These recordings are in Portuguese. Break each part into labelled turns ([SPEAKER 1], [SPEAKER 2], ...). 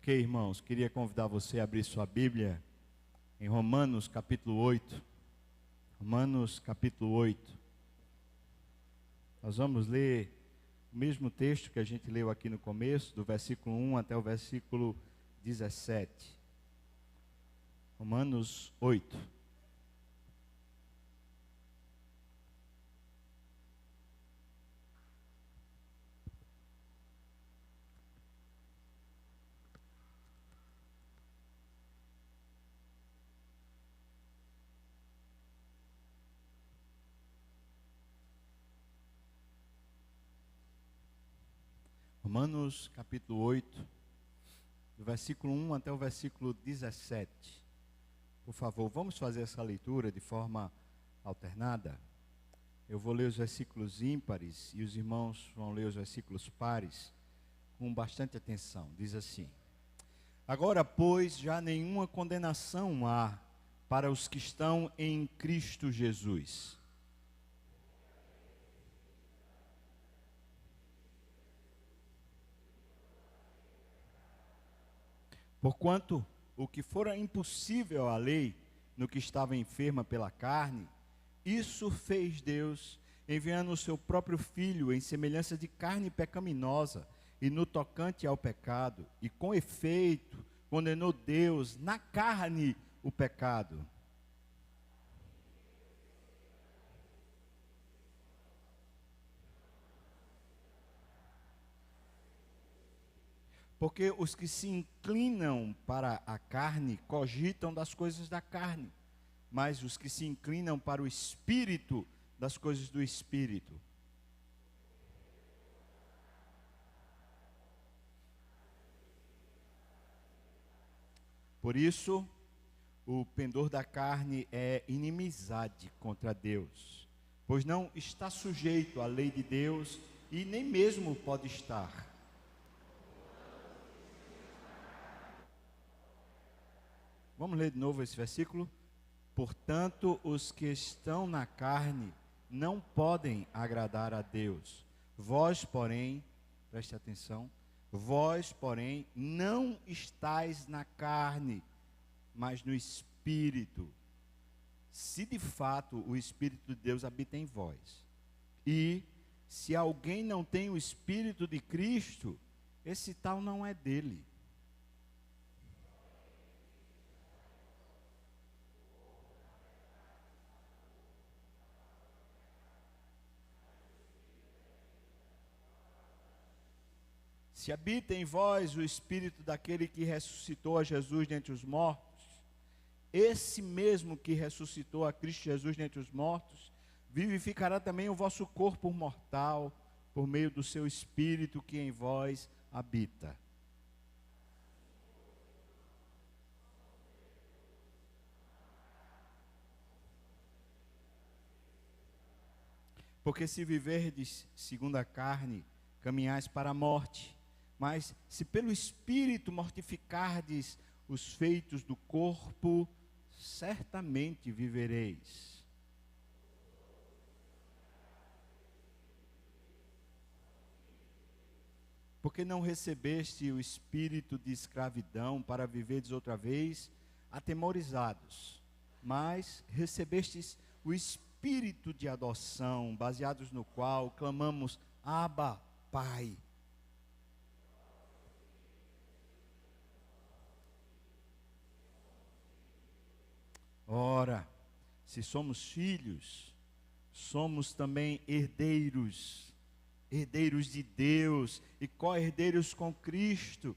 [SPEAKER 1] Ok, irmãos, queria convidar você a abrir sua Bíblia em Romanos capítulo 8. Romanos capítulo 8. Nós vamos ler o mesmo texto que a gente leu aqui no começo, do versículo 1 até o versículo 17. Romanos 8. Romanos capítulo 8, do versículo 1 até o versículo 17. Por favor, vamos fazer essa leitura de forma alternada. Eu vou ler os versículos ímpares e os irmãos vão ler os versículos pares com bastante atenção. Diz assim: Agora, pois, já nenhuma condenação há para os que estão em Cristo Jesus. Porquanto o que fora impossível à lei, no que estava enferma pela carne, isso fez Deus, enviando o seu próprio Filho em semelhança de carne pecaminosa, e no tocante ao pecado, e com efeito, condenou Deus na carne o pecado. Porque os que se inclinam para a carne cogitam das coisas da carne, mas os que se inclinam para o Espírito, das coisas do Espírito. Por isso, o pendor da carne é inimizade contra Deus, pois não está sujeito à lei de Deus e nem mesmo pode estar. Vamos ler de novo esse versículo? Portanto, os que estão na carne não podem agradar a Deus. Vós, porém, preste atenção, vós, porém, não estáis na carne, mas no Espírito, se de fato o Espírito de Deus habita em vós. E, se alguém não tem o Espírito de Cristo, esse tal não é dele. Se habita em vós o Espírito daquele que ressuscitou a Jesus dentre os mortos, esse mesmo que ressuscitou a Cristo Jesus dentre os mortos, vivificará também o vosso corpo mortal, por meio do seu Espírito que em vós habita. Porque se viverdes segundo a carne, caminhais para a morte. Mas se pelo Espírito mortificardes os feitos do corpo, certamente vivereis. Porque não recebeste o espírito de escravidão para viverdes outra vez atemorizados, mas recebestes o espírito de adoção, baseados no qual clamamos: Abba, Pai. Ora, se somos filhos, somos também herdeiros, herdeiros de Deus e co-herdeiros com Cristo.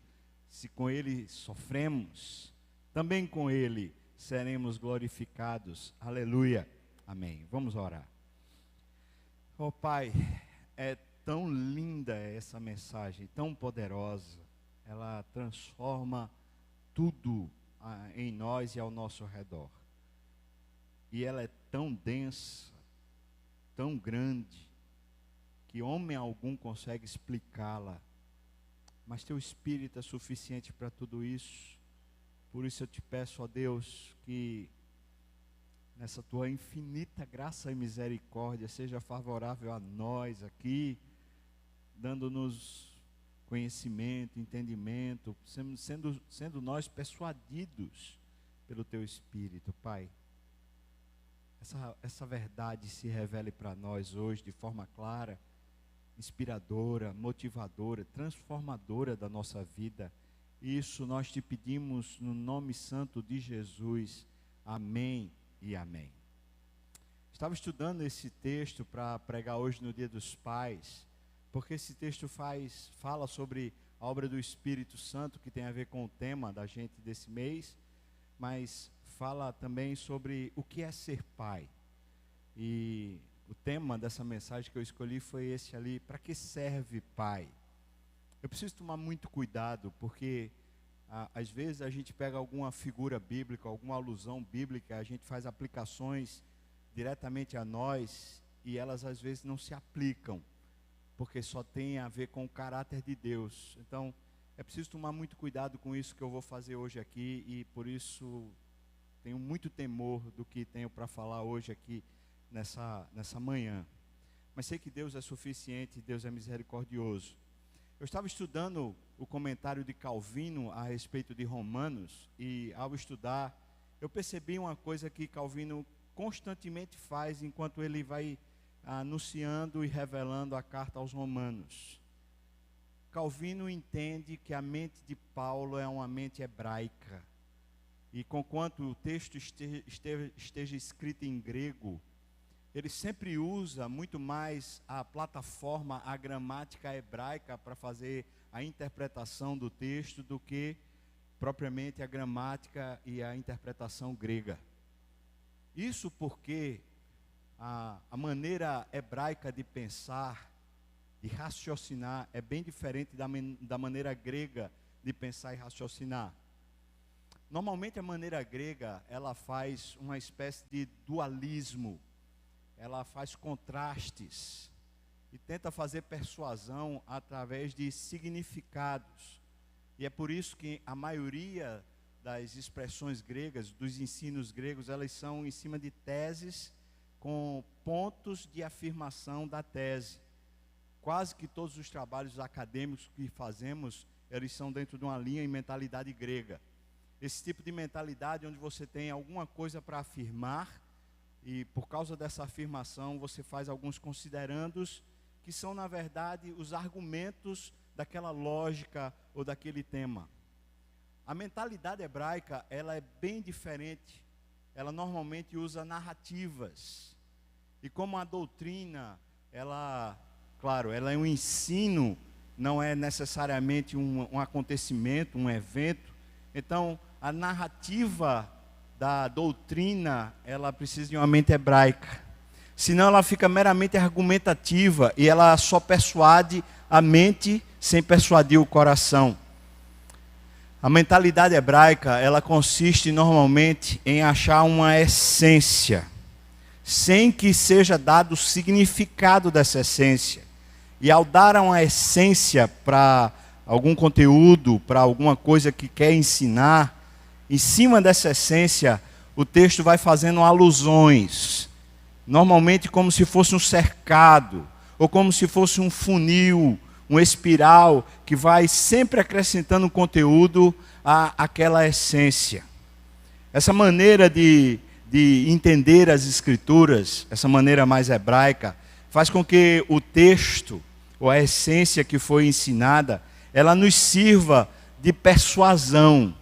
[SPEAKER 1] Se com Ele sofremos, também com Ele seremos glorificados. Aleluia. Amém. Vamos orar. Oh Pai, é tão linda essa mensagem, tão poderosa. Ela transforma tudo em nós e ao nosso redor. E ela é tão densa, tão grande, que homem algum consegue explicá-la. Mas teu Espírito é suficiente para tudo isso. Por isso eu te peço, ó Deus, que nessa tua infinita graça e misericórdia seja favorável a nós aqui, dando-nos conhecimento, entendimento, sendo nós persuadidos pelo Teu Espírito, Pai. Essa verdade se revele para nós hoje de forma clara, inspiradora, motivadora, transformadora da nossa vida. Isso nós te pedimos no nome santo de Jesus. Amém e amém. Estava estudando esse texto para pregar hoje no Dia dos Pais, porque esse texto fala sobre a obra do Espírito Santo, que tem a ver com o tema da gente desse mês, mas fala também sobre o que é ser pai. E o tema dessa mensagem que eu escolhi foi esse ali: para que serve pai? Eu preciso tomar muito cuidado, porque às vezes a gente pega alguma figura bíblica, alguma alusão bíblica, a gente faz aplicações diretamente a nós, e elas às vezes não se aplicam, porque só tem a ver com o caráter de Deus. Então, é preciso tomar muito cuidado com isso que eu vou fazer hoje aqui, e por isso tenho muito temor do que tenho para falar hoje aqui nessa manhã. Mas sei que Deus é suficiente, Deus é misericordioso. Eu estava estudando o comentário de Calvino a respeito de Romanos, e ao estudar, eu percebi uma coisa que Calvino constantemente faz enquanto ele vai anunciando e revelando a carta aos Romanos. Calvino entende que a mente de Paulo é uma mente hebraica, e conquanto o texto esteja escrito em grego, ele sempre usa muito mais a plataforma, a gramática hebraica para fazer a interpretação do texto do que propriamente a gramática e a interpretação grega. Isso porque a maneira hebraica de pensar, de raciocinar, é bem diferente da maneira grega de pensar e raciocinar. Normalmente a maneira grega, ela faz uma espécie de dualismo, ela faz contrastes e tenta fazer persuasão através de significados. E é por isso que a maioria das expressões gregas, dos ensinos gregos, elas são em cima de teses com pontos de afirmação da tese. Quase que todos os trabalhos acadêmicos que fazemos, eles são dentro de uma linha e mentalidade grega. Esse tipo de mentalidade onde você tem alguma coisa para afirmar, e por causa dessa afirmação você faz alguns considerandos, que são na verdade os argumentos daquela lógica ou daquele tema. A mentalidade hebraica, ela é bem diferente. Ela normalmente usa narrativas. E como a doutrina, claro, ela é um ensino, não é necessariamente um acontecimento, um evento. Então, a narrativa da doutrina, ela precisa de uma mente hebraica. Senão ela fica meramente argumentativa e ela só persuade a mente sem persuadir o coração. A mentalidade hebraica, ela consiste normalmente em achar uma essência, sem que seja dado o significado dessa essência. E ao dar uma essência para algum conteúdo, para alguma coisa que quer ensinar, em cima dessa essência, o texto vai fazendo alusões, normalmente como se fosse um cercado, ou como se fosse um funil, um espiral, que vai sempre acrescentando conteúdo àquela essência. Essa maneira de entender as Escrituras, essa maneira mais hebraica, faz com que o texto, ou a essência que foi ensinada, ela nos sirva de persuasão.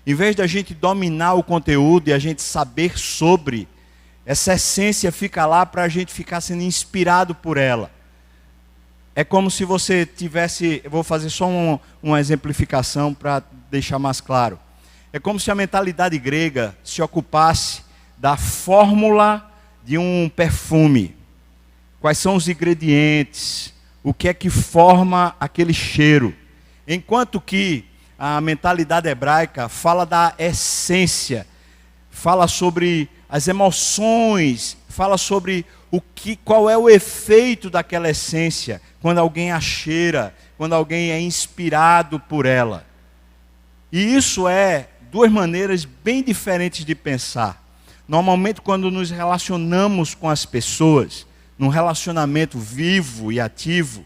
[SPEAKER 1] Em vez da gente dominar o conteúdo e a gente saber sobre, essa essência fica lá para a gente ficar sendo inspirado por ela. É como se você tivesse, eu vou fazer só uma exemplificação para deixar mais claro. É como se a mentalidade grega se ocupasse da fórmula de um perfume. Quais são os ingredientes? O que é que forma aquele cheiro? Enquanto que a mentalidade hebraica fala da essência, fala sobre as emoções, fala sobre qual é o efeito daquela essência, quando alguém a cheira, quando alguém é inspirado por ela. E isso é duas maneiras bem diferentes de pensar. Normalmente, quando nos relacionamos com as pessoas, num relacionamento vivo e ativo,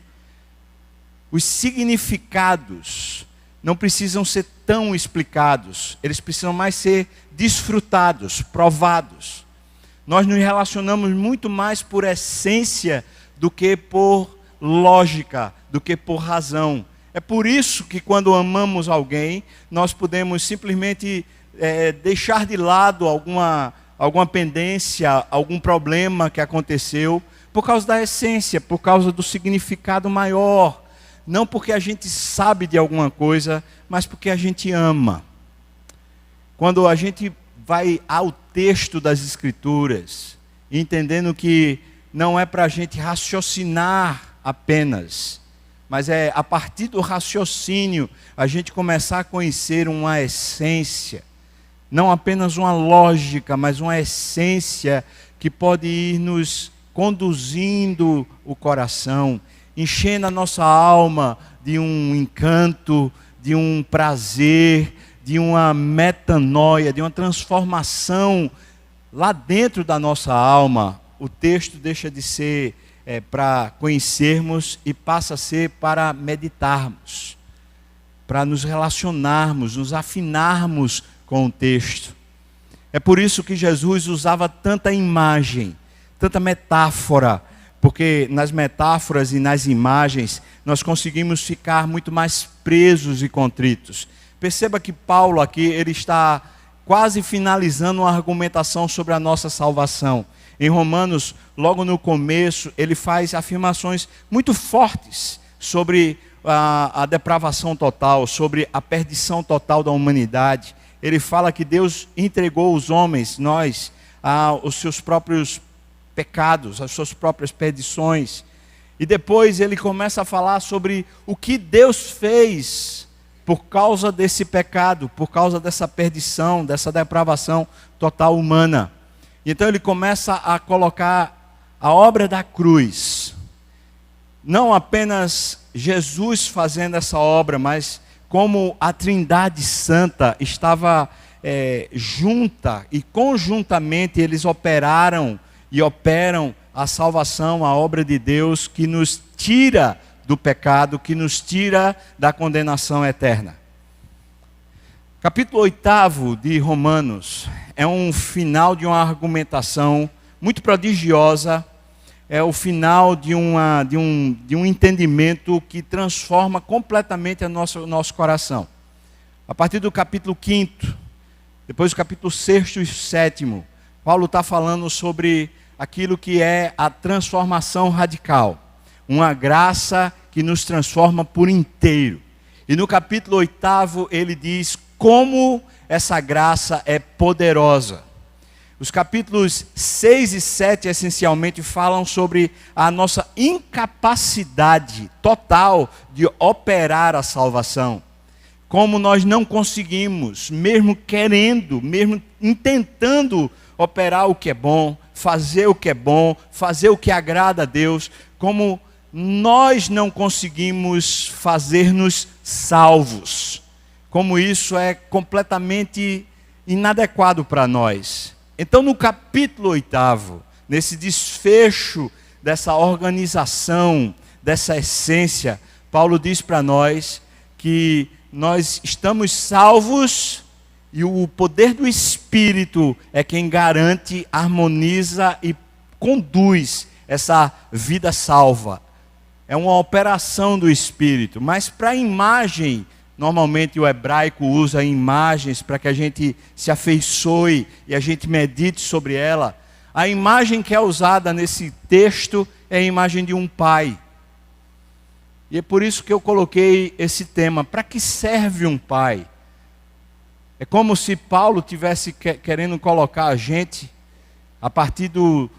[SPEAKER 1] os significados não precisam ser tão explicados, eles precisam mais ser desfrutados, provados. Nós nos relacionamos muito mais por essência do que por lógica, do que por razão. É por isso que quando amamos alguém, nós podemos simplesmente deixar de lado alguma pendência, algum problema que aconteceu, por causa da essência, por causa do significado maior. Não porque a gente sabe de alguma coisa, mas porque a gente ama. Quando a gente vai ao texto das Escrituras, entendendo que não é para a gente raciocinar apenas, mas é a partir do raciocínio a gente começar a conhecer uma essência, não apenas uma lógica, mas uma essência que pode ir nos conduzindo o coração, enchendo a nossa alma de um encanto, de um prazer, de uma metanoia, de uma transformação lá dentro da nossa alma. O texto deixa de ser para conhecermos e passa a ser para meditarmos, para nos relacionarmos, nos afinarmos com o texto. É por isso que Jesus usava tanta imagem, tanta metáfora, porque nas metáforas e nas imagens nós conseguimos ficar muito mais presos e contritos. Perceba que Paulo aqui, ele está quase finalizando uma argumentação sobre a nossa salvação. Em Romanos, logo no começo, ele faz afirmações muito fortes sobre a depravação total, sobre a perdição total da humanidade. Ele fala que Deus entregou os homens, nós, aos seus próprios pecados, as suas próprias perdições. E depois ele começa a falar sobre o que Deus fez por causa desse pecado, por causa dessa perdição, dessa depravação total humana. Então ele começa a colocar a obra da cruz, não apenas Jesus fazendo essa obra, mas como a Trindade Santa estava junta e conjuntamente eles operaram e operam a salvação, a obra de Deus que nos tira do pecado, que nos tira da condenação eterna. Capítulo 8 de Romanos é um final de uma argumentação muito prodigiosa, é o final de um entendimento que transforma completamente o nosso coração. A partir do capítulo 5, depois do capítulo 6 e 7, Paulo está falando sobre aquilo que é a transformação radical, uma graça que nos transforma por inteiro. E no capítulo 8 ele diz como essa graça é poderosa. Os capítulos 6 e 7 essencialmente falam sobre a nossa incapacidade total de operar a salvação. Como nós não conseguimos, mesmo querendo, mesmo intentando operar o que é bom, fazer o que é bom, fazer o que agrada a Deus, como nós não conseguimos fazer-nos salvos, como isso é completamente inadequado para nós. Então no capítulo 8, nesse desfecho dessa organização, dessa essência, Paulo diz para nós que nós estamos salvos e o poder do Espírito é quem garante, harmoniza e conduz essa vida salva. É uma operação do Espírito. Mas para a imagem, normalmente o hebraico usa imagens para que a gente se afeiçoe e a gente medite sobre ela. A imagem que é usada nesse texto é a imagem de um pai. E é por isso que eu coloquei esse tema. Para que serve um pai? É como se Paulo tivesse querendo colocar a gente, a partir do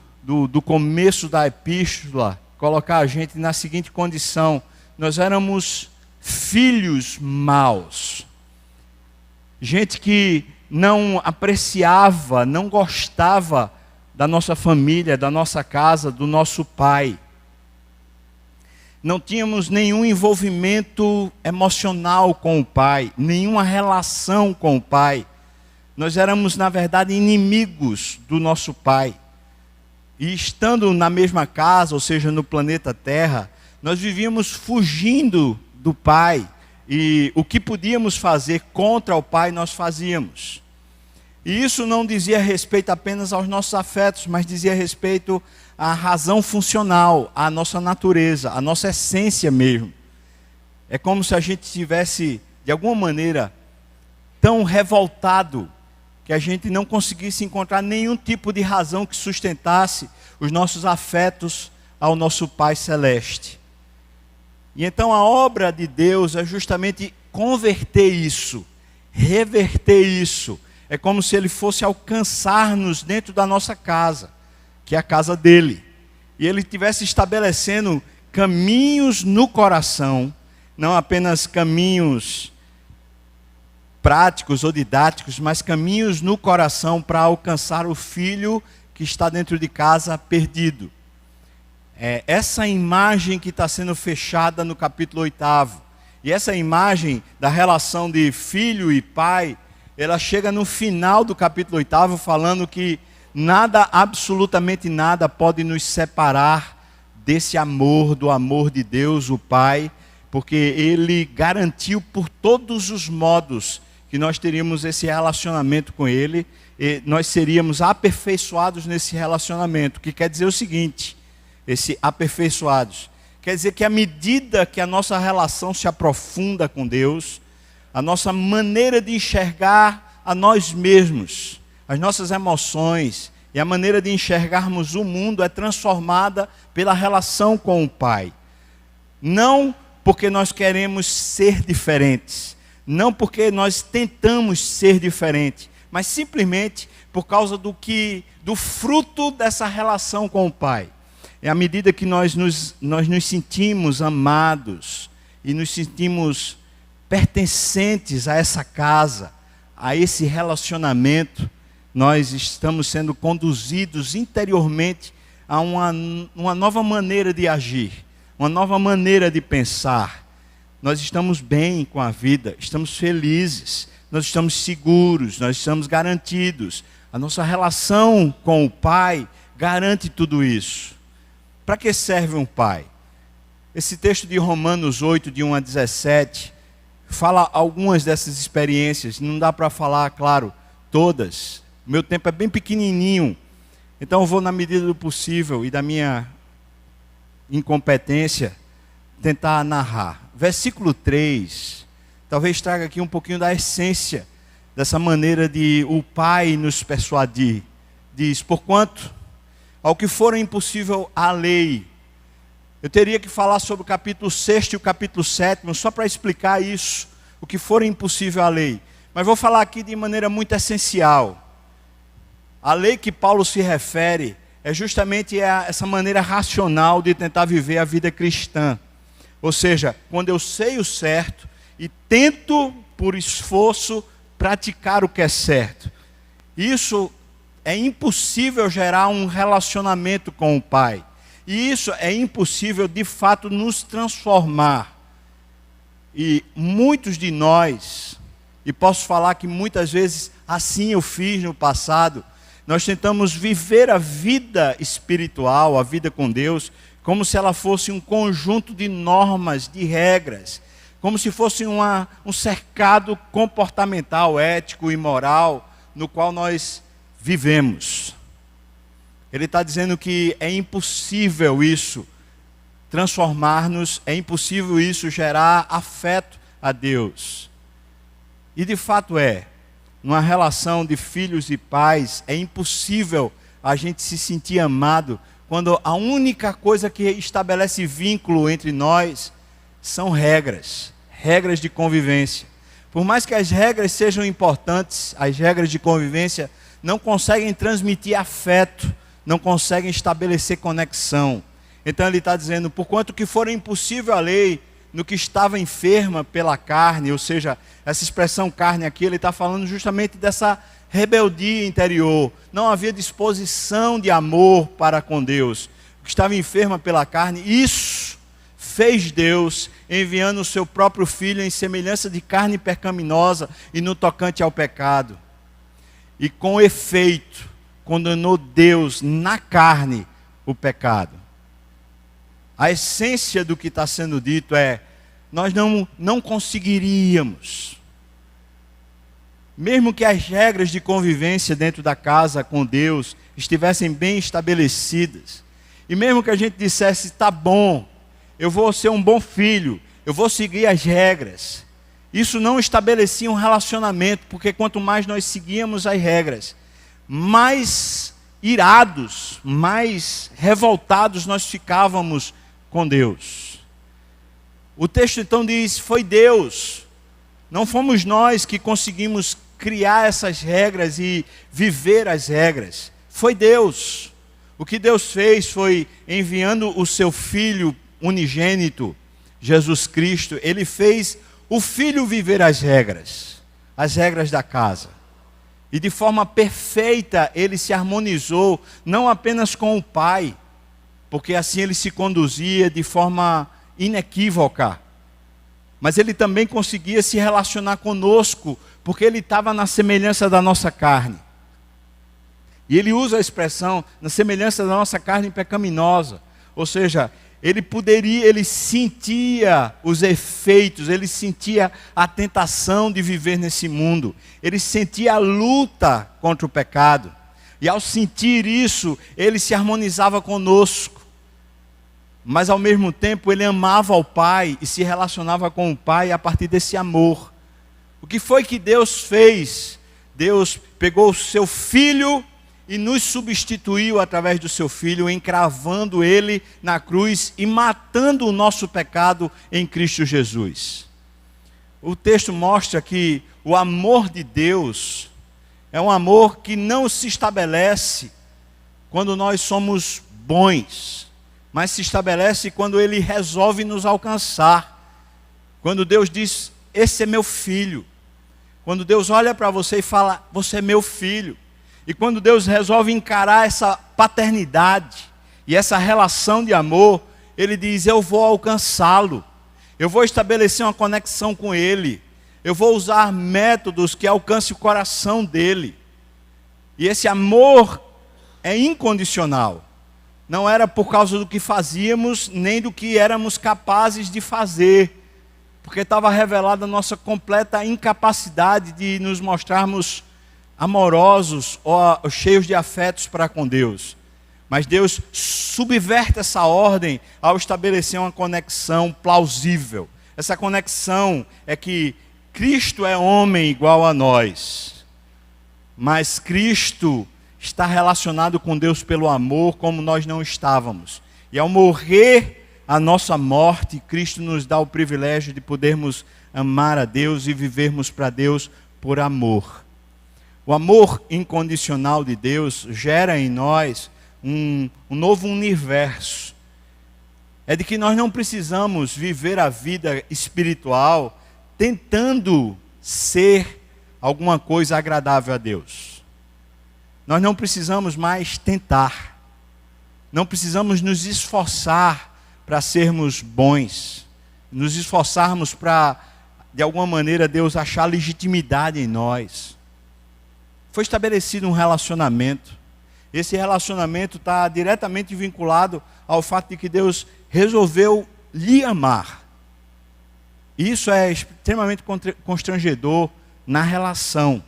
[SPEAKER 1] começo da epístola, colocar a gente na seguinte condição: nós éramos filhos maus, gente que não apreciava, não gostava da nossa família, da nossa casa, do nosso pai. Não tínhamos nenhum envolvimento emocional com o pai, nenhuma relação com o pai. Nós éramos, na verdade, inimigos do nosso pai. E estando na mesma casa, ou seja, no planeta Terra, nós vivíamos fugindo do Pai, e o que podíamos fazer contra o Pai, nós fazíamos. E isso não dizia respeito apenas aos nossos afetos, mas dizia respeito à razão funcional, à nossa natureza, à nossa essência mesmo. É como se a gente tivesse, de alguma maneira, tão revoltado que a gente não conseguisse encontrar nenhum tipo de razão que sustentasse os nossos afetos ao nosso Pai Celeste. E então a obra de Deus é justamente converter isso, reverter isso. É como se Ele fosse alcançar-nos dentro da nossa casa, que é a casa dEle. E Ele estivesse estabelecendo caminhos no coração, não apenas caminhos práticos ou didáticos, mas caminhos no coração para alcançar o filho que está dentro de casa perdido. É essa imagem que está sendo fechada no capítulo 8. E essa imagem da relação de filho e pai, ela chega no final do capítulo 8, falando que nada, absolutamente nada, pode nos separar desse amor, do amor de Deus, o Pai, porque Ele garantiu por todos os modos que nós teríamos esse relacionamento com Ele, e nós seríamos aperfeiçoados nesse relacionamento, que quer dizer o seguinte, esse aperfeiçoados, quer dizer que à medida que a nossa relação se aprofunda com Deus, a nossa maneira de enxergar a nós mesmos, as nossas emoções e a maneira de enxergarmos o mundo é transformada pela relação com o Pai. Não porque nós queremos ser diferentes, não porque nós tentamos ser diferentes, mas simplesmente por causa do fruto dessa relação com o Pai. É à medida que nós nos sentimos amados e nos sentimos pertencentes a essa casa, a esse relacionamento, nós estamos sendo conduzidos interiormente a uma nova maneira de agir, uma nova maneira de pensar. Nós estamos bem com a vida, estamos felizes, nós estamos seguros, nós estamos garantidos. A nossa relação com o Pai garante tudo isso. Para que serve um pai? Esse texto de Romanos 8, de 1 a 17, fala algumas dessas experiências. Não dá para falar, claro, todas. O meu tempo é bem pequenininho. Então eu vou, na medida do possível e da minha incompetência, tentar narrar. Versículo 3, talvez traga aqui um pouquinho da essência dessa maneira de o Pai nos persuadir. Diz, porquanto ao que for impossível à lei. Eu teria que falar sobre o capítulo 6 e o capítulo 7, só para explicar isso, o que for impossível à lei. Mas vou falar aqui de maneira muito essencial. A lei que Paulo se refere é justamente essa maneira racional de tentar viver a vida cristã. Ou seja, quando eu sei o certo e tento, por esforço, praticar o que é certo. Isso é impossível gerar um relacionamento com o Pai. E isso é impossível, de fato, nos transformar. E muitos de nós, e posso falar que muitas vezes assim eu fiz no passado, nós tentamos viver a vida espiritual, a vida com Deus, como se ela fosse um conjunto de normas, de regras, como se fosse um cercado comportamental, ético e moral, no qual nós vivemos. Ele está dizendo que é impossível isso transformar-nos, é impossível isso gerar afeto a Deus. E de fato numa relação de filhos e pais, é impossível a gente se sentir amado quando a única coisa que estabelece vínculo entre nós são regras de convivência. Por mais que as regras sejam importantes, as regras de convivência não conseguem transmitir afeto, não conseguem estabelecer conexão. Então ele está dizendo, porquanto que for impossível a lei no que estava enferma pela carne, ou seja, essa expressão carne aqui, ele está falando justamente dessa rebeldia interior. Não havia disposição de amor para com Deus. O que estava enferma pela carne, isso fez Deus, enviando o seu próprio Filho em semelhança de carne pecaminosa e no tocante ao pecado. E com efeito, condenou Deus na carne o pecado. A essência do que está sendo dito é, nós não conseguiríamos. Mesmo que as regras de convivência dentro da casa com Deus estivessem bem estabelecidas, e mesmo que a gente dissesse, tá bom, eu vou ser um bom filho, eu vou seguir as regras, isso não estabelecia um relacionamento, porque quanto mais nós seguíamos as regras, mais irados, mais revoltados nós ficávamos com Deus. O texto então diz, foi Deus, não fomos nós que conseguimos criar essas regras e viver as regras, foi Deus. O que Deus fez foi enviando o seu Filho unigênito, Jesus Cristo, Ele fez o Filho viver as regras da casa. E de forma perfeita Ele se harmonizou, não apenas com o Pai, porque assim Ele se conduzia de forma inequívoca, mas Ele também conseguia se relacionar conosco, porque Ele estava na semelhança da nossa carne. E Ele usa a expressão, na semelhança da nossa carne pecaminosa. Ou seja, Ele sentia os efeitos, Ele sentia a tentação de viver nesse mundo. Ele sentia a luta contra o pecado. E ao sentir isso, Ele se harmonizava conosco. Mas ao mesmo tempo, Ele amava ao Pai e se relacionava com o Pai a partir desse amor. O que foi que Deus fez? Deus pegou o seu Filho e nos substituiu através do seu Filho, encravando Ele na cruz e matando o nosso pecado em Cristo Jesus. O texto mostra que o amor de Deus é um amor que não se estabelece quando nós somos bons, mas se estabelece quando Ele resolve nos alcançar. Quando Deus diz, esse é meu filho. Quando Deus olha para você e fala, você é meu filho. E quando Deus resolve encarar essa paternidade e essa relação de amor, Ele diz, eu vou alcançá-lo. Eu vou estabelecer uma conexão com Ele. Eu vou usar métodos que alcancem o coração dEle. E esse amor é incondicional. Não era por causa do que fazíamos, nem do que éramos capazes de fazer. Porque estava revelada a nossa completa incapacidade de nos mostrarmos amorosos ou cheios de afetos para com Deus. Mas Deus subverte essa ordem ao estabelecer uma conexão plausível. Essa conexão é que Cristo é homem igual a nós, mas Cristo está relacionado com Deus pelo amor como nós não estávamos. E ao morrer a nossa morte, Cristo nos dá o privilégio de podermos amar a Deus e vivermos para Deus por amor. O amor incondicional de Deus gera em nós um novo universo. É de que nós não precisamos viver a vida espiritual tentando ser alguma coisa agradável a Deus. Nós não precisamos mais tentar. Não precisamos nos esforçar para sermos bons. Nos esforçarmos para, de alguma maneira, Deus achar legitimidade em nós. Foi estabelecido um relacionamento. Esse relacionamento está diretamente vinculado ao fato de que Deus resolveu lhe amar. E isso é extremamente constrangedor na relação.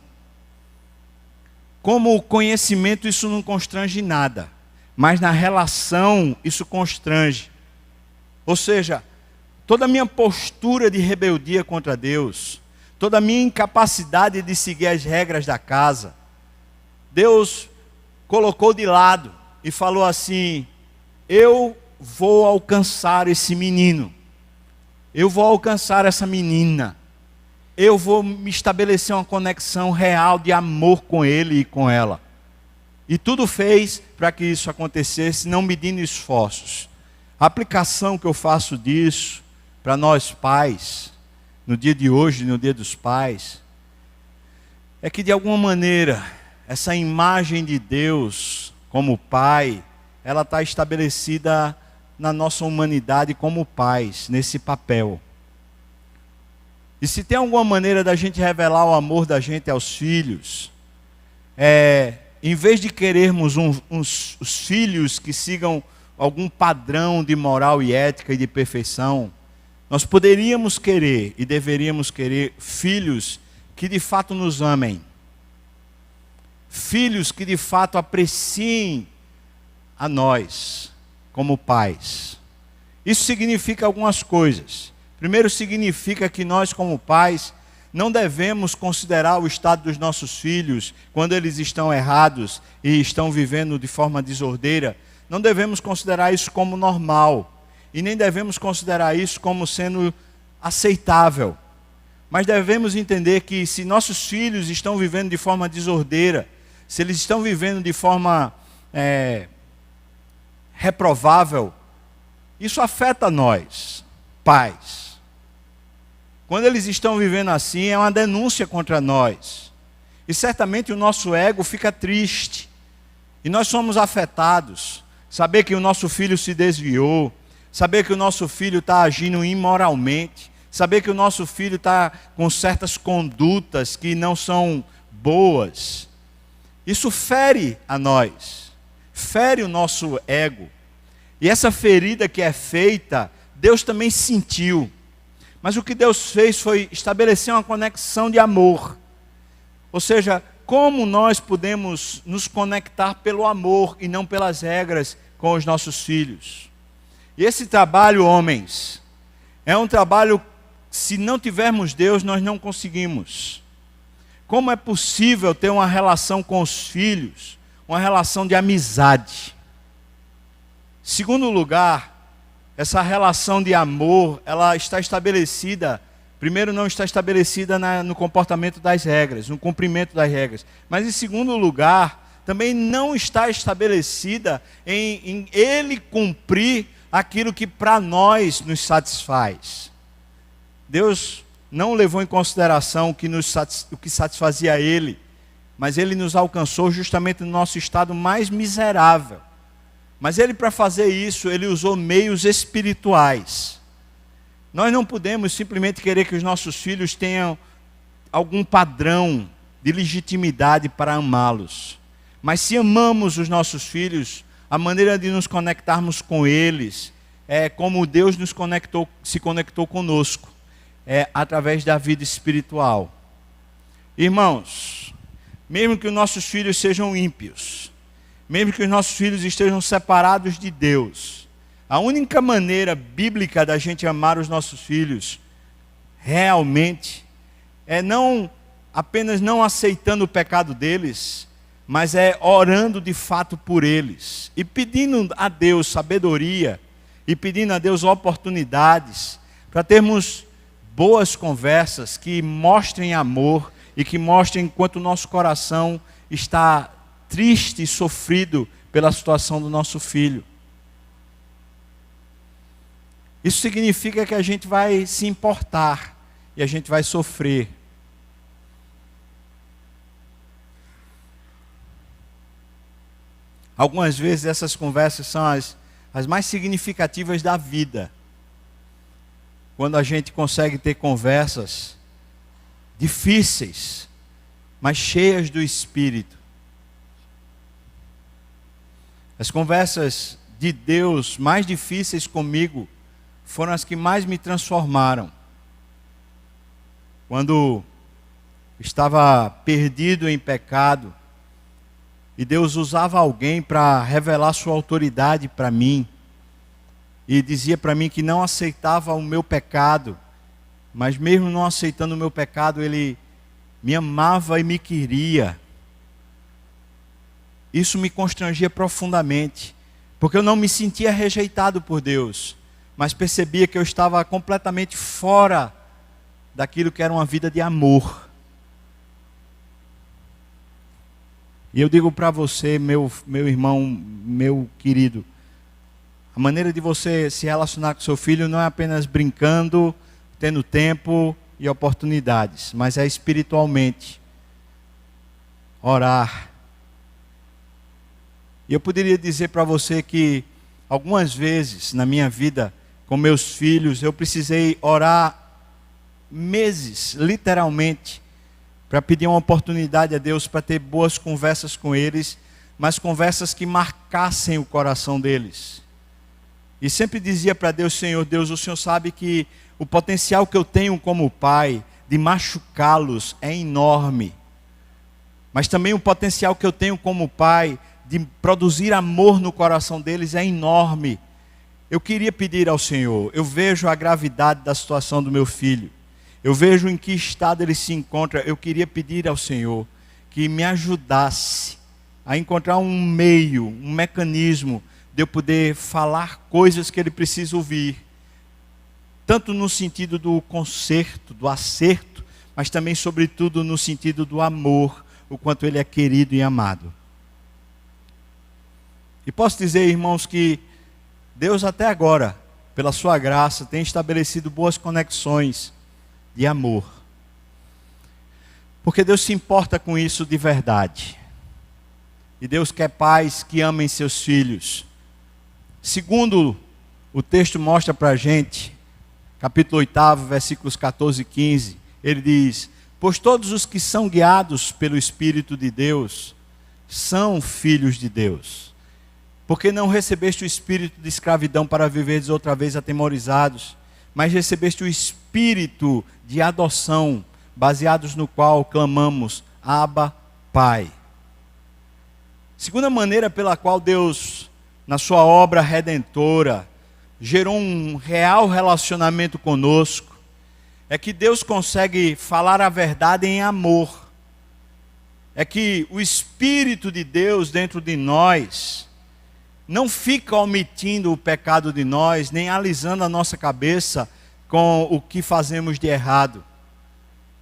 [SPEAKER 1] Como conhecimento, isso não constrange nada. Mas na relação, isso constrange. Ou seja, toda a minha postura de rebeldia contra Deus, toda a minha incapacidade de seguir as regras da casa, Deus colocou de lado e falou assim, eu vou alcançar esse menino, eu vou alcançar essa menina, eu vou me estabelecer uma conexão real de amor com ele e com ela. E tudo fez para que isso acontecesse, não medindo esforços. A aplicação que eu faço disso para nós pais, no dia de hoje, no dia dos pais, é que de alguma maneira, essa imagem de Deus como Pai, ela está estabelecida na nossa humanidade como pais, nesse papel. E se tem alguma maneira da gente revelar o amor da gente aos filhos, em vez de querermos os filhos que sigam algum padrão de moral e ética e de perfeição, Nós poderíamos querer e deveríamos querer filhos que de fato nos amem. Filhos que de fato apreciem a nós como pais. Isso significa algumas coisas. Primeiro, significa que nós como pais não devemos considerar o estado dos nossos filhos quando eles estão errados e estão vivendo de forma desordeira. Não devemos considerar isso como normal. E nem devemos considerar isso como sendo aceitável. Mas devemos entender que se nossos filhos estão vivendo de forma desordeira, se eles estão vivendo de forma reprovável, isso afeta nós, pais. Quando eles estão vivendo assim, é uma denúncia contra nós. E certamente o nosso ego fica triste. E nós somos afetados. Saber que o nosso filho se desviou, saber que o nosso filho está agindo imoralmente, saber que o nosso filho está com certas condutas que não são boas, isso fere a nós, fere o nosso ego. E essa ferida que é feita, Deus também sentiu. Mas o que Deus fez foi estabelecer uma conexão de amor. Ou seja, como nós podemos nos conectar pelo amor e não pelas regras com os nossos filhos. E esse trabalho, homens, é um trabalho, se não tivermos Deus, nós não conseguimos. Como é possível ter uma relação com os filhos, uma relação de amizade? Segundo lugar, essa relação de amor, ela está estabelecida, primeiro não está estabelecida no comportamento das regras, no cumprimento das regras, mas em segundo lugar, também não está estabelecida em ele cumprir aquilo que para nós nos satisfaz. Deus não levou em consideração o que satisfazia a Ele, mas Ele nos alcançou justamente no nosso estado mais miserável. Mas Ele, para fazer isso, Ele usou meios espirituais. Nós não podemos simplesmente querer que os nossos filhos tenham algum padrão de legitimidade para amá-los. Mas se amamos os nossos filhos, a maneira de nos conectarmos com eles é como Deus se conectou conosco, através da vida espiritual. Irmãos, mesmo que os nossos filhos sejam ímpios, mesmo que os nossos filhos estejam separados de Deus, a única maneira bíblica da gente amar os nossos filhos realmente é não apenas não aceitando o pecado deles, mas é orando de fato por eles e pedindo a Deus sabedoria e pedindo a Deus oportunidades para termos boas conversas que mostrem amor e que mostrem quanto o nosso coração está triste e sofrido pela situação do nosso filho. Isso significa que a gente vai se importar e a gente vai sofrer. Algumas vezes essas conversas são as mais significativas da vida. Quando a gente consegue ter conversas difíceis, mas cheias do Espírito. As conversas de Deus mais difíceis comigo foram as que mais me transformaram. Quando estava perdido em pecado, e Deus usava alguém para revelar sua autoridade para mim. E dizia para mim que não aceitava o meu pecado. Mas mesmo não aceitando o meu pecado, Ele me amava e me queria. Isso me constrangia profundamente. Porque eu não me sentia rejeitado por Deus. Mas percebia que eu estava completamente fora daquilo que era uma vida de amor. E eu digo para você, meu irmão, meu querido, a maneira de você se relacionar com seu filho não é apenas brincando, tendo tempo e oportunidades, mas é espiritualmente. Orar. E eu poderia dizer para você que algumas vezes na minha vida com meus filhos eu precisei orar meses, literalmente, para pedir uma oportunidade a Deus para ter boas conversas com eles, mas conversas que marcassem o coração deles. E sempre dizia para Deus: Senhor Deus, o Senhor sabe que o potencial que eu tenho como pai de machucá-los é enorme. Mas também o potencial que eu tenho como pai de produzir amor no coração deles é enorme. Eu queria pedir ao Senhor, eu vejo a gravidade da situação do meu filho, eu vejo em que estado ele se encontra, eu queria pedir ao Senhor que me ajudasse a encontrar um meio, um mecanismo de eu poder falar coisas que ele precisa ouvir, tanto no sentido do conserto, do acerto, mas também, sobretudo, no sentido do amor, o quanto ele é querido e amado. E posso dizer, irmãos, que Deus até agora, pela sua graça, tem estabelecido boas conexões de amor. Porque Deus se importa com isso de verdade. E Deus quer pais que amem seus filhos. Segundo o texto mostra para a gente, capítulo 8, versículos 14 e 15, ele diz: pois todos os que são guiados pelo Espírito de Deus são filhos de Deus. Porque não recebeste o espírito de escravidão para viveres outra vez atemorizados, mas recebeste o espírito de adoção, baseados no qual clamamos: Abba, Pai. Segunda maneira pela qual Deus, na sua obra redentora, gerou um real relacionamento conosco, é que Deus consegue falar a verdade em amor. É que o Espírito de Deus dentro de nós não fica omitindo o pecado de nós, nem alisando a nossa cabeça com o que fazemos de errado,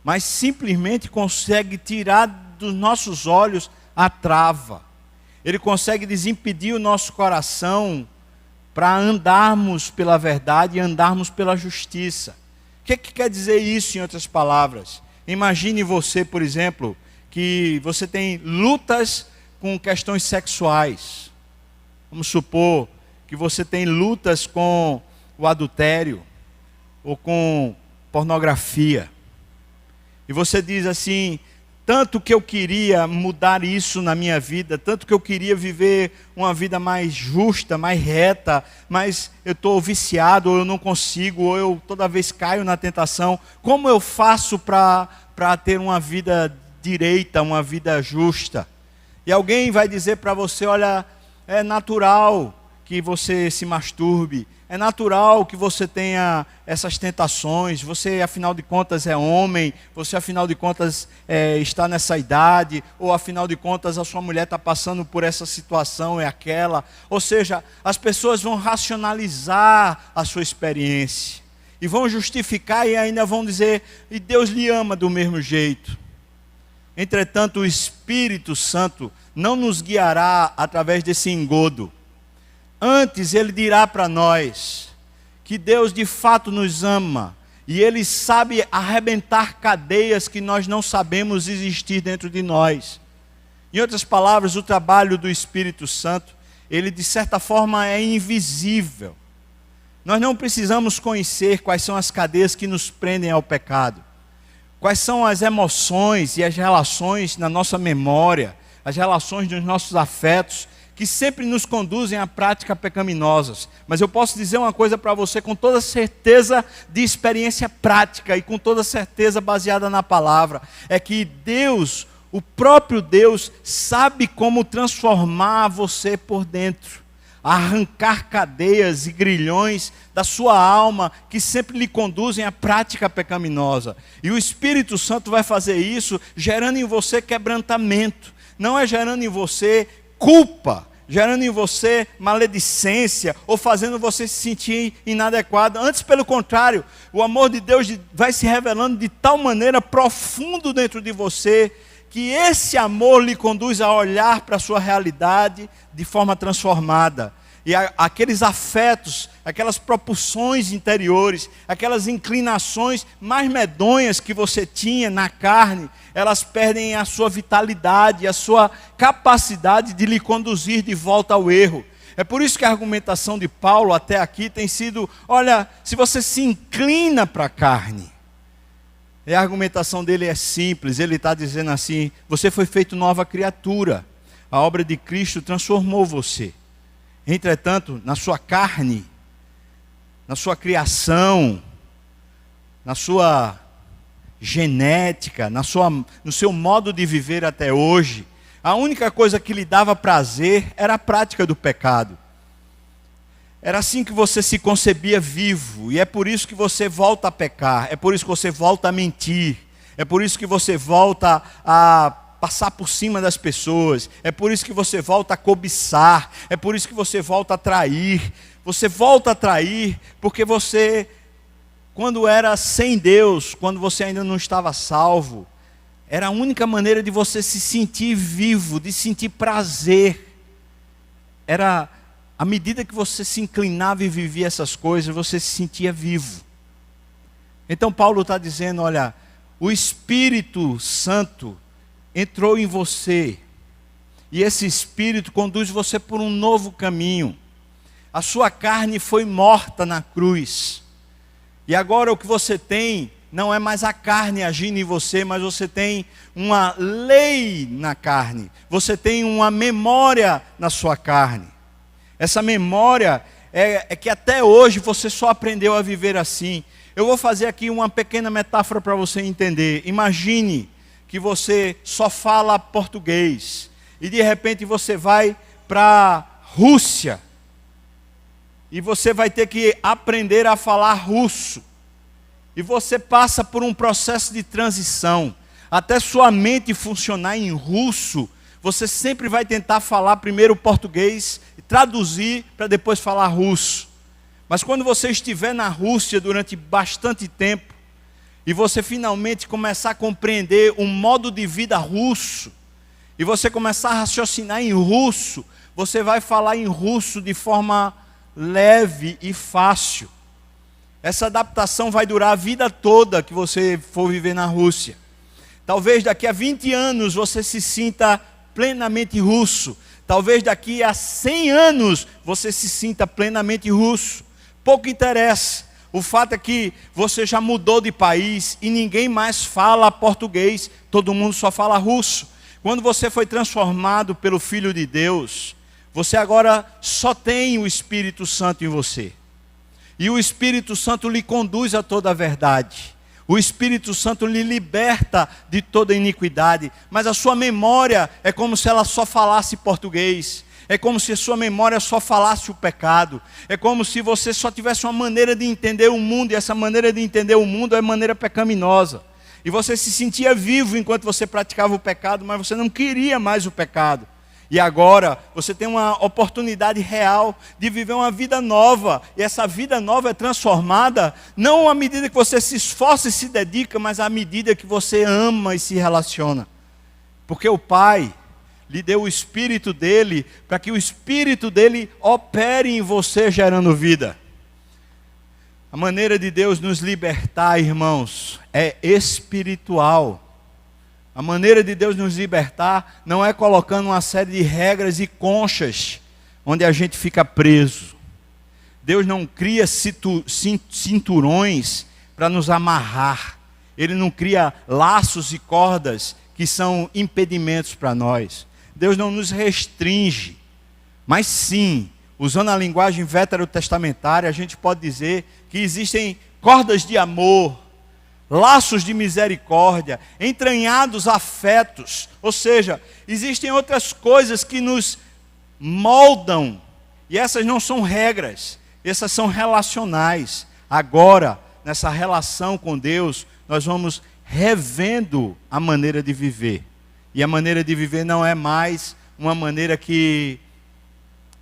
[SPEAKER 1] mas simplesmente consegue tirar dos nossos olhos a trava. Ele consegue desimpedir o nosso coração para andarmos pela verdade e andarmos pela justiça. O que quer dizer isso, em outras palavras? Imagine você, por exemplo, que você tem lutas com questões sexuais. Vamos supor que você tem lutas com o adultério ou com pornografia. E você diz assim: tanto que eu queria mudar isso na minha vida, tanto que eu queria viver uma vida mais justa, mais reta, mas eu estou viciado, ou eu não consigo, ou eu toda vez caio na tentação. Como eu faço para ter uma vida direita, uma vida justa? E alguém vai dizer para você: olha, é natural que você se masturbe, é natural que você tenha essas tentações, você afinal de contas é homem, você afinal de contas está nessa idade, ou afinal de contas a sua mulher está passando por essa situação, é aquela. Ou seja, as pessoas vão racionalizar a sua experiência, e vão justificar e ainda vão dizer: e Deus lhe ama do mesmo jeito. Entretanto, o Espírito Santo não nos guiará através desse engodo. Antes, Ele dirá para nós que Deus de fato nos ama, e Ele sabe arrebentar cadeias que nós não sabemos existir dentro de nós. Em outras palavras, o trabalho do Espírito Santo, ele de certa forma é invisível. Nós não precisamos conhecer quais são as cadeias que nos prendem ao pecado, quais são as emoções e as relações na nossa memória, as relações dos nossos afetos, que sempre nos conduzem a práticas pecaminosas. Mas eu posso dizer uma coisa para você com toda certeza de experiência prática e com toda certeza baseada na palavra, é que Deus, o próprio Deus, sabe como transformar você por dentro, arrancar cadeias e grilhões da sua alma que sempre lhe conduzem à prática pecaminosa. E o Espírito Santo vai fazer isso gerando em você quebrantamento, não é gerando em você culpa, gerando em você maledicência, ou fazendo você se sentir inadequado. Antes, pelo contrário, o amor de Deus vai se revelando de tal maneira profundo dentro de você, que esse amor lhe conduz a olhar para a sua realidade de forma transformada. E aqueles afetos, aquelas propulsões interiores, aquelas inclinações mais medonhas que você tinha na carne, elas perdem a sua vitalidade, a sua capacidade de lhe conduzir de volta ao erro. É por isso que a argumentação de Paulo até aqui tem sido: olha, se você se inclina para a carne, e a argumentação dele é simples, ele está dizendo assim: você foi feito nova criatura, a obra de Cristo transformou você. Entretanto, na sua carne, na sua criação, na sua genética, no seu modo de viver até hoje, a única coisa que lhe dava prazer era a prática do pecado. Era assim que você se concebia vivo, e é por isso que você volta a pecar, é por isso que você volta a mentir, é por isso que você volta a passar por cima das pessoas, é por isso que você volta a cobiçar, é por isso que você volta a trair. Você volta a trair porque você, quando era sem Deus, quando você ainda não estava salvo, era a única maneira de você se sentir vivo, de sentir prazer. Era à medida que você se inclinava e vivia essas coisas, você se sentia vivo. Então Paulo está dizendo, olha, o Espírito Santo entrou em você, e esse Espírito conduz você por um novo caminho. A sua carne foi morta na cruz, e agora o que você tem não é mais a carne agindo em você, mas você tem uma lei na carne, você tem uma memória na sua carne. Essa memória é que até hoje você só aprendeu a viver assim. Eu vou fazer aqui uma pequena metáfora para você entender. Imagine que você só fala português e de repente você vai para a Rússia e você vai ter que aprender a falar russo. E você passa por um processo de transição. Até sua mente funcionar em russo, você sempre vai tentar falar primeiro português e traduzir para depois falar russo. Mas quando você estiver na Rússia durante bastante tempo, e você finalmente começar a compreender um modo de vida russo, e você começar a raciocinar em russo, você vai falar em russo de forma leve e fácil. Essa adaptação vai durar a vida toda que você for viver na Rússia. Talvez daqui a 20 anos você se sinta plenamente russo. Talvez daqui a 100 anos você se sinta plenamente russo. Pouco interessa. O fato é que você já mudou de país e ninguém mais fala português, todo mundo só fala russo. Quando você foi transformado pelo Filho de Deus, você agora só tem o Espírito Santo em você. E o Espírito Santo lhe conduz a toda a verdade. O Espírito Santo lhe liberta de toda iniquidade. Mas a sua memória é como se ela só falasse português. É como se a sua memória só falasse o pecado. É como se você só tivesse uma maneira de entender o mundo, e essa maneira de entender o mundo é maneira pecaminosa. E você se sentia vivo enquanto você praticava o pecado, mas você não queria mais o pecado. E agora você tem uma oportunidade real de viver uma vida nova. E essa vida nova é transformada não à medida que você se esforça e se dedica, mas à medida que você ama e se relaciona. Porque o Pai lhe deu o Espírito dele, para que o Espírito dele opere em você, gerando vida. A maneira de Deus nos libertar, irmãos, é espiritual. A maneira de Deus nos libertar não é colocando uma série de regras e conchas, onde a gente fica preso. Deus não cria cinturões para nos amarrar. Ele não cria laços e cordas que são impedimentos para nós. Deus não nos restringe, mas sim, usando a linguagem veterotestamentária, a gente pode dizer que existem cordas de amor, laços de misericórdia, entranhados afetos, ou seja, existem outras coisas que nos moldam, e essas não são regras, essas são relacionais. Agora, nessa relação com Deus, nós vamos revendo a maneira de viver. E a maneira de viver não é mais uma maneira que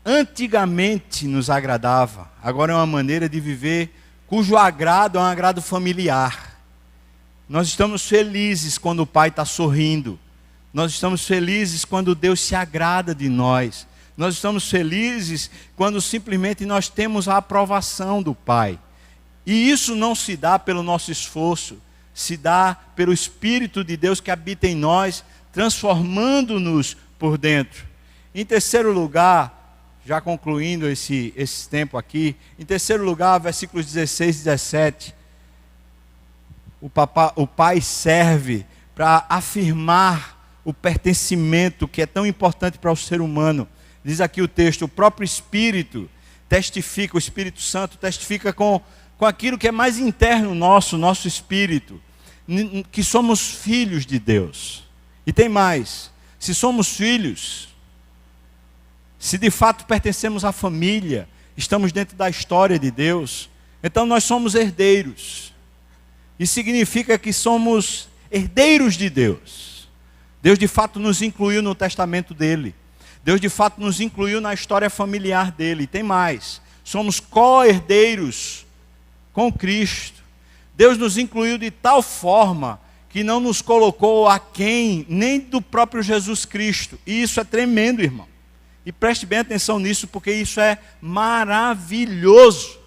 [SPEAKER 1] antigamente nos agradava. Agora é uma maneira de viver cujo agrado é um agrado familiar. Nós estamos felizes quando o Pai está sorrindo. Nós estamos felizes quando Deus se agrada de nós. Nós estamos felizes quando simplesmente nós temos a aprovação do Pai. E isso não se dá pelo nosso esforço, se dá pelo Espírito de Deus que habita em nós, transformando-nos por dentro. Em terceiro lugar, já concluindo esse tempo aqui, em terceiro lugar, versículos 16 e 17, o Pai serve para afirmar o pertencimento que é tão importante para o ser humano. Diz aqui o texto: o próprio Espírito testifica, o Espírito Santo testifica com aquilo que é mais interno nosso espírito, que somos filhos de Deus. E tem mais, se somos filhos, se de fato pertencemos à família, estamos dentro da história de Deus, então nós somos herdeiros. Isso significa que somos herdeiros de Deus. Deus de fato nos incluiu no testamento dele. Deus de fato nos incluiu na história familiar dele. E tem mais, somos co-herdeiros com Cristo. Deus nos incluiu de tal forma que não nos colocou aquém nem do próprio Jesus Cristo. E isso é tremendo, irmão. E preste bem atenção nisso, porque isso é maravilhoso.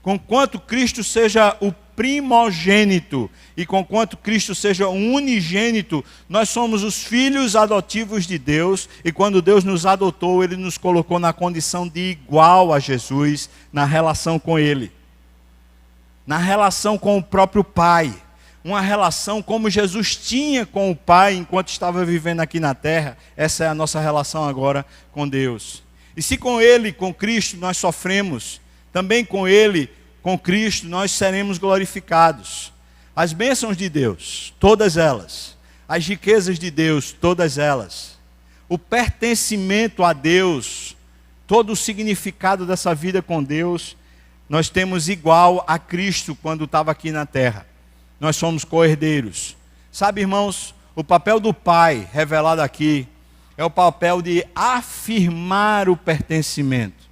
[SPEAKER 1] Conquanto Cristo seja o primogênito e conquanto Cristo seja o unigênito, nós somos os filhos adotivos de Deus, e quando Deus nos adotou, Ele nos colocou na condição de igual a Jesus, na relação com Ele, na relação com o próprio Pai, uma relação como Jesus tinha com o Pai enquanto estava vivendo aqui na terra. Essa é a nossa relação agora com Deus. E se com Ele, com Cristo, nós sofremos, também com Ele, com Cristo, nós seremos glorificados. As bênçãos de Deus, todas elas, as riquezas de Deus, todas elas, o pertencimento a Deus, todo o significado dessa vida com Deus, nós temos igual a Cristo quando estava aqui na terra. Nós somos co-herdeiros. Sabe, irmãos, o papel do Pai revelado aqui é o papel de afirmar o pertencimento.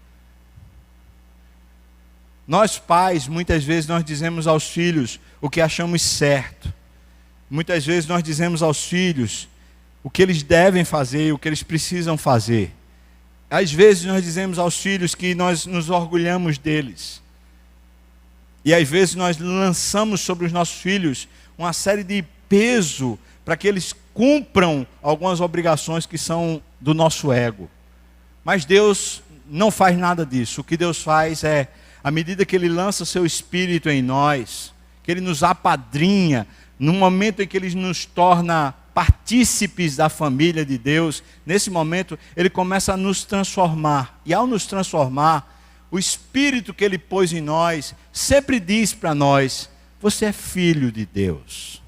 [SPEAKER 1] Nós pais, muitas vezes nós dizemos aos filhos o que achamos certo. Muitas vezes nós dizemos aos filhos o que eles devem fazer, o que eles precisam fazer. Às vezes nós dizemos aos filhos que nós nos orgulhamos deles. E às vezes nós lançamos sobre os nossos filhos uma série de peso para que eles cumpram algumas obrigações que são do nosso ego. Mas Deus não faz nada disso. O que Deus faz é, à medida que Ele lança seu Espírito em nós, que Ele nos apadrinha, no momento em que Ele nos torna partícipes da família de Deus, nesse momento Ele começa a nos transformar. E ao nos transformar, o Espírito que Ele pôs em nós sempre diz para nós: você é filho de Deus.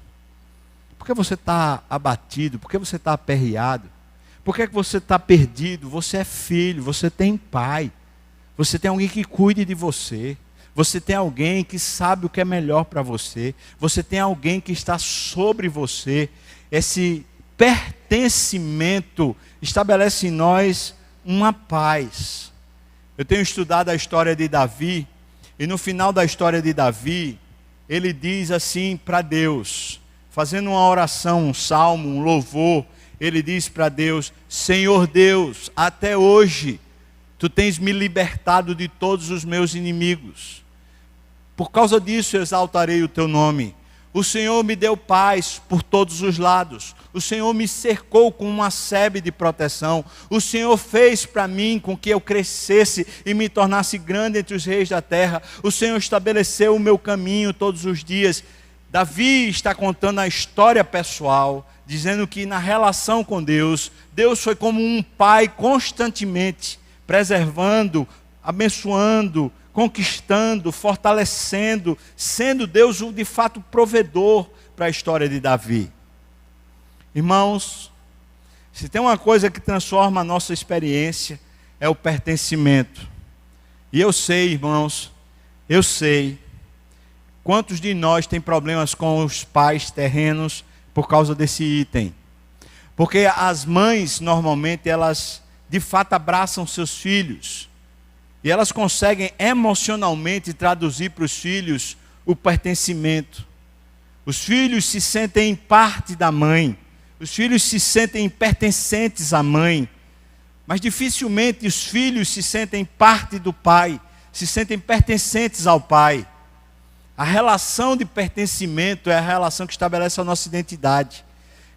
[SPEAKER 1] Por que você está abatido? Por que você está aperreado? Por que você está perdido? Você é filho, você tem pai. Você tem alguém que cuide de você. Você tem alguém que sabe o que é melhor para você. Você tem alguém que está sobre você. Esse pertencimento estabelece em nós uma paz. Eu tenho estudado a história de Davi, e no final da história de Davi, ele diz assim para Deus, fazendo uma oração, um salmo, um louvor, ele diz para Deus: Senhor Deus, até hoje, Tu tens me libertado de todos os meus inimigos. Por causa disso exaltarei o Teu nome. O Senhor me deu paz por todos os lados. O Senhor me cercou com uma sebe de proteção. O Senhor fez para mim com que eu crescesse e me tornasse grande entre os reis da terra. O Senhor estabeleceu o meu caminho todos os dias. Davi está contando a história pessoal, dizendo que na relação com Deus, Deus foi como um pai constantemente preservando, abençoando, conquistando, fortalecendo, sendo Deus de fato provedor para a história de Davi. Irmãos, se tem uma coisa que transforma a nossa experiência, é o pertencimento. E eu sei, irmãos, eu sei quantos de nós tem problemas com os pais terrenos por causa desse item. Porque as mães, normalmente, elas de fato abraçam seus filhos. E elas conseguem emocionalmente traduzir para os filhos o pertencimento. Os filhos se sentem parte da mãe. Os filhos se sentem pertencentes à mãe. Mas dificilmente os filhos se sentem parte do pai, se sentem pertencentes ao pai. A relação de pertencimento é a relação que estabelece a nossa identidade.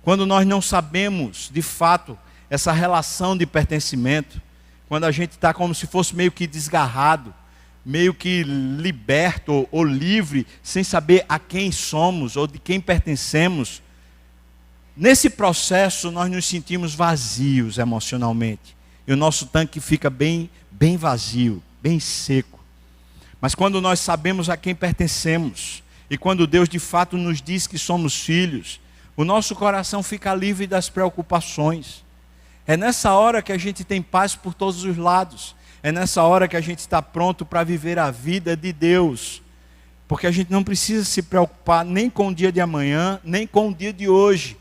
[SPEAKER 1] Quando nós não sabemos, de fato, essa relação de pertencimento, quando a gente está como se fosse meio que desgarrado, meio que liberto ou livre, sem saber a quem somos ou de quem pertencemos, nesse processo nós nos sentimos vazios emocionalmente. E o nosso tanque fica bem vazio. bem seco. Mas quando nós sabemos a quem pertencemos, e quando Deus de fato nos diz que somos filhos, o nosso coração fica livre das preocupações. É nessa hora que a gente tem paz por todos os lados. É nessa hora que a gente está pronto para viver a vida de Deus. Porque a gente não precisa se preocupar nem com o dia de amanhã, nem com o dia de hoje.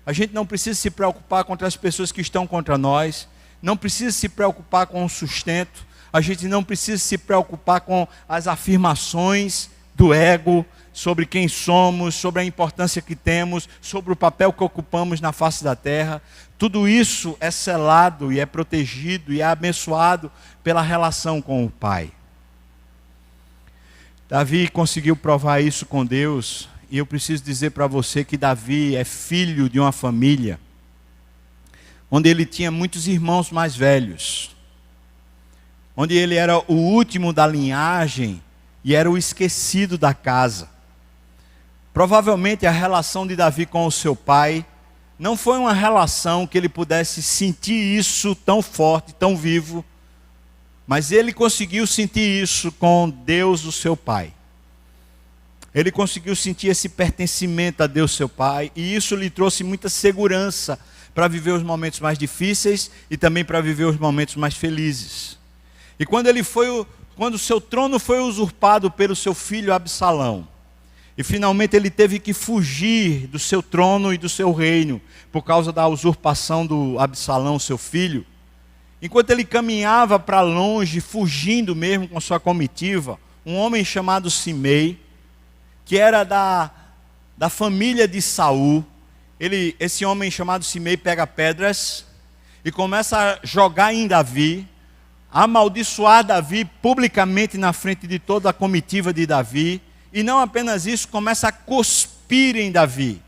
[SPEAKER 1] A gente não precisa se preocupar contra as pessoas que estão contra nós. Não precisa se preocupar com o sustento. A gente não precisa se preocupar com as afirmações do ego sobre quem somos, sobre a importância que temos, sobre o papel que ocupamos na face da terra. Tudo isso é selado e é protegido e é abençoado pela relação com o Pai. Davi conseguiu provar isso com Deus, e eu preciso dizer para você que Davi é filho de uma família onde ele tinha muitos irmãos mais velhos, onde ele era o último da linhagem e era o esquecido da casa. Provavelmente a relação de Davi com o seu pai não foi uma relação que ele pudesse sentir isso tão forte, tão vivo, mas ele conseguiu sentir isso com Deus, o seu pai. Ele conseguiu sentir esse pertencimento a Deus, seu pai, e isso lhe trouxe muita segurança para viver os momentos mais difíceis e também para viver os momentos mais felizes. E quando o seu trono foi usurpado pelo seu filho Absalão, e finalmente ele teve que fugir do seu trono e do seu reino, por causa da usurpação do Absalão, seu filho. Enquanto ele caminhava para longe, fugindo mesmo com sua comitiva, um homem chamado Simei, que era da família de Saul, esse homem chamado Simei pega pedras e começa a jogar em Davi, amaldiçoar Davi publicamente na frente de toda a comitiva de Davi. E não apenas isso, começa a cuspir em Davi.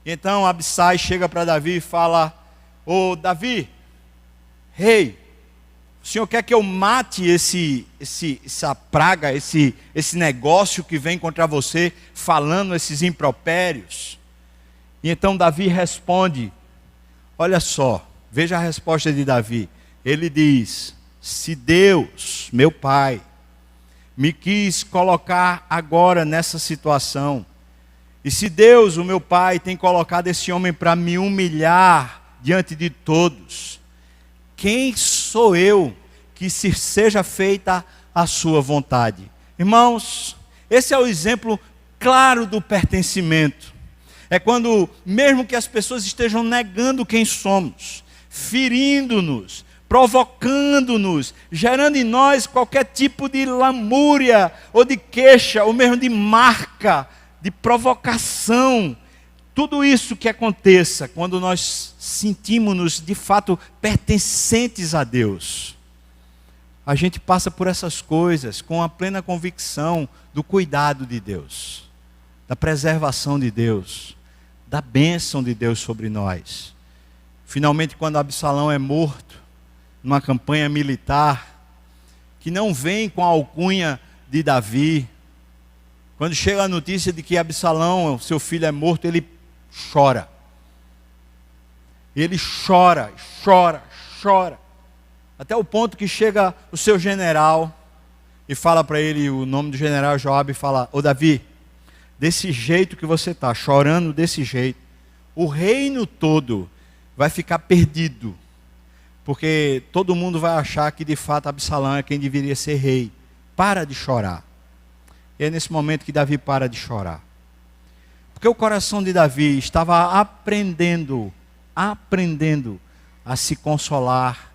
[SPEAKER 1] Então Abissai chega para Davi e fala: ô Davi, rei, o senhor quer que eu mate essa praga, esse negócio que vem contra você, falando esses impropérios? E então Davi responde, olha só, veja a resposta de Davi. Ele diz: se Deus, meu pai, me quis colocar agora nessa situação, e se Deus, o meu pai, tem colocado esse homem para me humilhar diante de todos, quem sou eu que se seja feita a sua vontade? Irmãos, esse é o exemplo claro do pertencimento. É quando, mesmo que as pessoas estejam negando quem somos, ferindo-nos, provocando-nos, gerando em nós qualquer tipo de lamúria, ou de queixa, ou mesmo de marca, de provocação. Tudo isso que aconteça quando nós sentimos-nos de fato pertencentes a Deus. A gente passa por essas coisas com a plena convicção do cuidado de Deus, da preservação de Deus, da bênção de Deus sobre nós. Finalmente, quando Absalão é morto, numa campanha militar, que não vem com a alcunha de Davi, quando chega a notícia de que Absalão, seu filho, é morto, ele chora. Ele chora, chora, chora. Até o ponto que chega o seu general e fala para ele, o nome do general Joabe, e fala: ô Davi, desse jeito que você está, chorando desse jeito, o reino todo vai ficar perdido, porque todo mundo vai achar que de fato Absalão é quem deveria ser rei. Para de chorar. E é nesse momento que Davi para de chorar, porque o coração de Davi estava aprendendo a se consolar,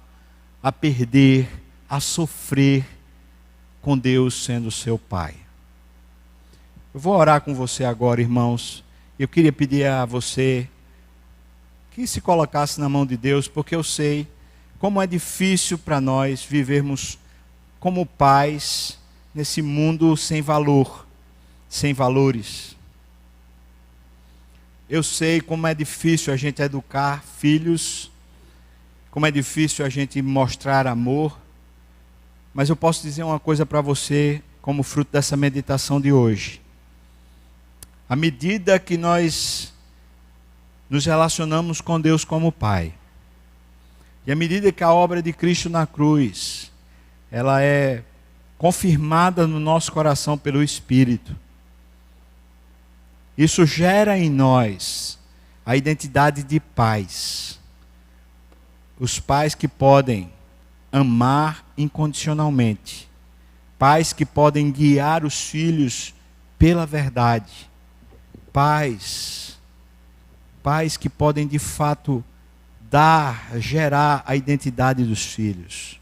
[SPEAKER 1] a perder, a sofrer com Deus sendo seu pai. Eu vou orar com você agora, irmãos. Eu queria pedir a você que se colocasse na mão de Deus, porque eu sei como é difícil para nós vivermos como pais nesse mundo sem valor, sem valores. Eu sei como é difícil a gente educar filhos, como é difícil a gente mostrar amor, mas eu posso dizer uma coisa para você, como fruto dessa meditação de hoje. À medida que nós nos relacionamos com Deus como Pai, e à medida que a obra de Cristo na cruz, ela é confirmada no nosso coração pelo Espírito. Isso gera em nós a identidade de pais. Os pais que podem amar incondicionalmente. Pais que podem guiar os filhos pela verdade. Pais que podem de fato gerar a identidade dos filhos.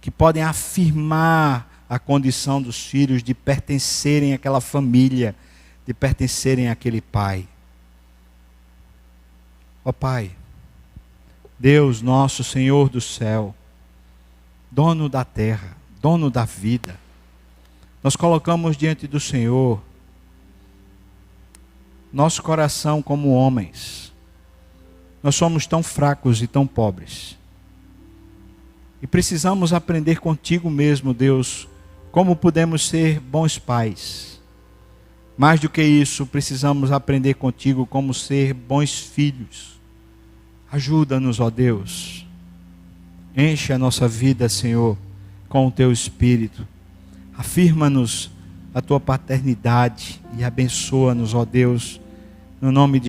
[SPEAKER 1] Que podem afirmar a condição dos filhos de pertencerem àquela família, de pertencerem àquele pai. Ó Pai, Deus nosso Senhor do céu, dono da terra, dono da vida, nós colocamos diante do Senhor nosso coração como homens. Nós somos tão fracos e tão pobres. E precisamos aprender contigo mesmo, Deus, como podemos ser bons pais. Mais do que isso, precisamos aprender contigo como ser bons filhos. Ajuda-nos, ó Deus. Enche a nossa vida, Senhor, com o teu Espírito. Afirma-nos a tua paternidade e abençoa-nos, ó Deus, no nome de